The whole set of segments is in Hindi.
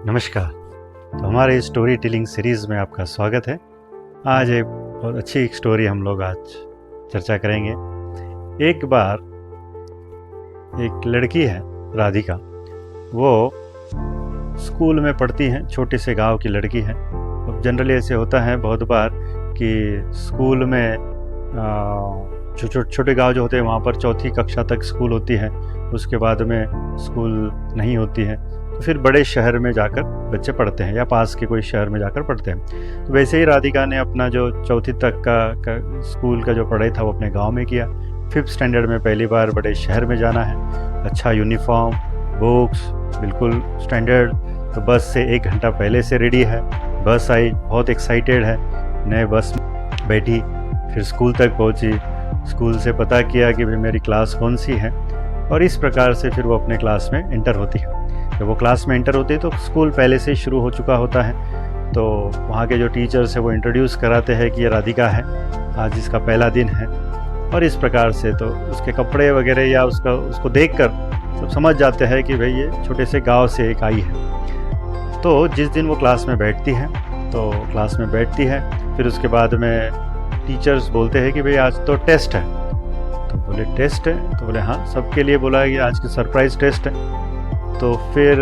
नमस्कार। तो हमारे स्टोरी टेलिंग सीरीज़ में आपका स्वागत है। आज एक बहुत अच्छी एक स्टोरी हम लोग आज चर्चा करेंगे। एक बार एक लड़की है राधिका, वो स्कूल में पढ़ती हैं, छोटे से गांव की लड़की है। अब जनरली ऐसे होता है बहुत बार कि स्कूल में छोटे गांव जो होते हैं वहाँ पर चौथी कक्षा तक स्कूल होती है, उसके बाद में स्कूल नहीं होती है, तो फिर बड़े शहर में जाकर बच्चे पढ़ते हैं या पास के कोई शहर में जाकर पढ़ते हैं। तो वैसे ही राधिका ने अपना जो चौथी तक का स्कूल का जो पढ़ाई था वो अपने गांव में किया। 5th स्टैंडर्ड में पहली बार बड़े शहर में जाना है, अच्छा यूनिफॉर्म, बुक्स बिल्कुल स्टैंडर्ड। तो बस से 1 घंटा पहले से रेडी है। बस आई, बहुत एक्साइटेड है, नए बस में बैठी, फिर स्कूल तक पहुंची, स्कूल से पता किया कि भाई मेरी क्लास कौन सी है, और इस प्रकार से फिर वो अपने क्लास में एंटर होती है। जब वो क्लास में एंटर होती है तो स्कूल पहले से ही शुरू हो चुका होता है। तो वहाँ के जो टीचर्स है वो इंट्रोड्यूस कराते हैं कि ये राधिका है, आज इसका पहला दिन है, और इस प्रकार से तो उसके कपड़े वगैरह या उसको देखकर सब समझ जाते हैं कि भाई ये छोटे से गांव से एक आई है। तो जिस दिन वो क्लास में बैठती है तो क्लास में बैठती है, फिर उसके बाद में टीचर्स बोलते हैं कि भाई आज तो टेस्ट है। तो बोले टेस्ट है? तो बोले हाँ, सबके लिए बोला है कि आज की सरप्राइज़ टेस्ट है। तो फिर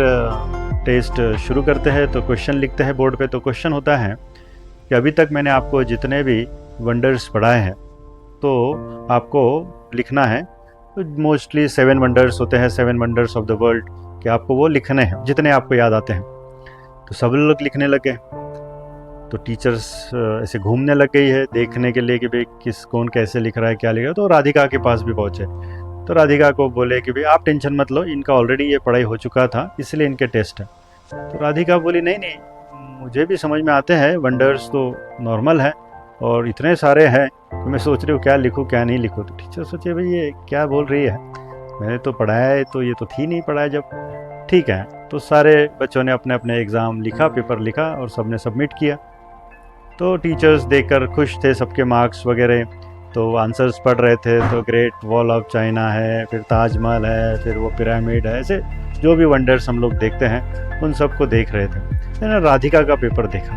टेस्ट शुरू करते हैं। तो क्वेश्चन लिखते हैं बोर्ड पे। तो क्वेश्चन होता है कि अभी तक मैंने आपको जितने भी वंडर्स पढ़ाए हैं तो आपको लिखना है। तो मोस्टली 7 वंडर्स होते हैं, 7 वंडर्स ऑफ द वर्ल्ड, कि आपको वो लिखने हैं जितने आपको याद आते हैं। तो सब लोग लिखने लगे। तो टीचर्स ऐसे घूमने लग गई है देखने के लिए कि भाई कौन कैसे लिख रहा है, क्या लिख रहा है। तो राधिका के पास भी पहुँचे। तो राधिका को बोले कि भाई आप टेंशन मत लो, इनका ऑलरेडी ये पढ़ाई हो चुका था, इसलिए इनके टेस्ट है। तो राधिका बोली नहीं नहीं, मुझे भी समझ में आते हैं, वंडर्स तो नॉर्मल है और इतने सारे हैं, तो मैं सोच रही हूँ क्या लिखूँ क्या नहीं लिखूँ। तो टीचर सोचे भाई ये क्या बोल रही है, मैंने तो पढ़ाया है, तो ये तो थी नहीं पढ़ाया जब। ठीक है, तो सारे बच्चों ने अपने अपने एग्ज़ाम लिखा, पेपर लिखा और सबने सबमिट किया। तो टीचर्स देखकर खुश थे, सबके मार्क्स वगैरह। तो आंसर्स पढ़ रहे थे। तो ग्रेट वॉल ऑफ चाइना है, फिर ताजमहल है, फिर वो पिरामिड है, ऐसे जो भी वंडर्स हम लोग देखते हैं उन सबको देख रहे थे। मैंने राधिका का पेपर देखा।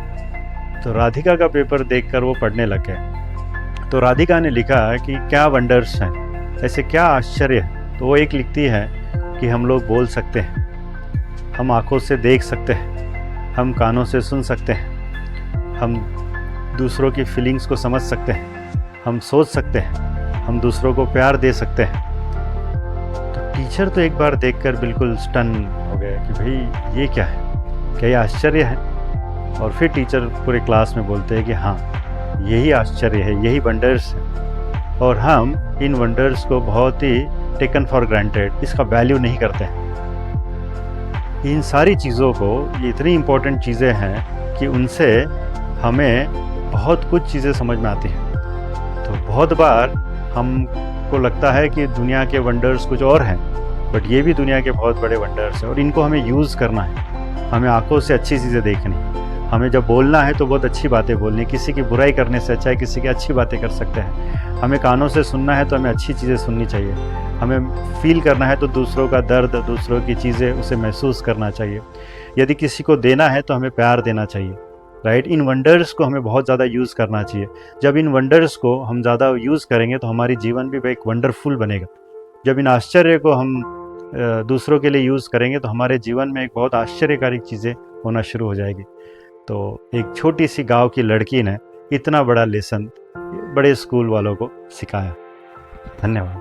तो राधिका का पेपर देखकर वो पढ़ने लग गए। तो राधिका ने लिखा कि क्या वंडर्स हैं, ऐसे क्या आश्चर्य है। तो वो एक लिखती है कि हम लोग बोल सकते हैं, हम आँखों से देख सकते हैं, हम कानों से सुन सकते हैं, हम दूसरों की फीलिंग्स को समझ सकते हैं, हम सोच सकते हैं, हम दूसरों को प्यार दे सकते हैं। तो टीचर तो एक बार देखकर बिल्कुल स्टन हो गए कि भाई ये क्या है, क्या ये आश्चर्य है। और फिर टीचर पूरे क्लास में बोलते हैं कि हाँ, यही आश्चर्य है, यही वंडर्स है, और हम इन वंडर्स को बहुत ही टेकन फॉर ग्रांटेड, इसका वैल्यू नहीं करते हैं। इन सारी चीज़ों को, ये इतनी इम्पोर्टेंट चीज़ें हैं कि उनसे हमें बहुत कुछ चीज़ें समझ में आती हैं। तो बहुत बार हमको लगता है कि दुनिया के वंडर्स कुछ और हैं, बट ये भी दुनिया के बहुत बड़े वंडर्स हैं, और इनको हमें यूज़ करना है। हमें आंखों से अच्छी चीज़ें देखनी, हमें जब बोलना है तो बहुत अच्छी बातें बोलनी, किसी की बुराई करने से अच्छा है किसी की अच्छी बातें कर सकते हैं। हमें कानों से सुनना है तो हमें अच्छी चीज़ें सुननी चाहिए। हमें फील करना है तो दूसरों का दर्द, दूसरों की चीज़ें उसे महसूस करना चाहिए। यदि किसी को देना है तो हमें प्यार देना चाहिए, राइट। इन वंडर्स को हमें बहुत ज़्यादा यूज़ करना चाहिए। जब इन वंडर्स को हम ज़्यादा यूज़ करेंगे तो हमारी जीवन भी एक वंडरफुल बनेगा। जब इन आश्चर्य को हम दूसरों के लिए यूज़ करेंगे तो हमारे जीवन में एक बहुत आश्चर्यकारी चीज़ें होना शुरू हो जाएगी। तो एक छोटी सी गांव की लड़की ने इतना बड़ा लेसन बड़े स्कूल वालों को सिखाया। धन्यवाद।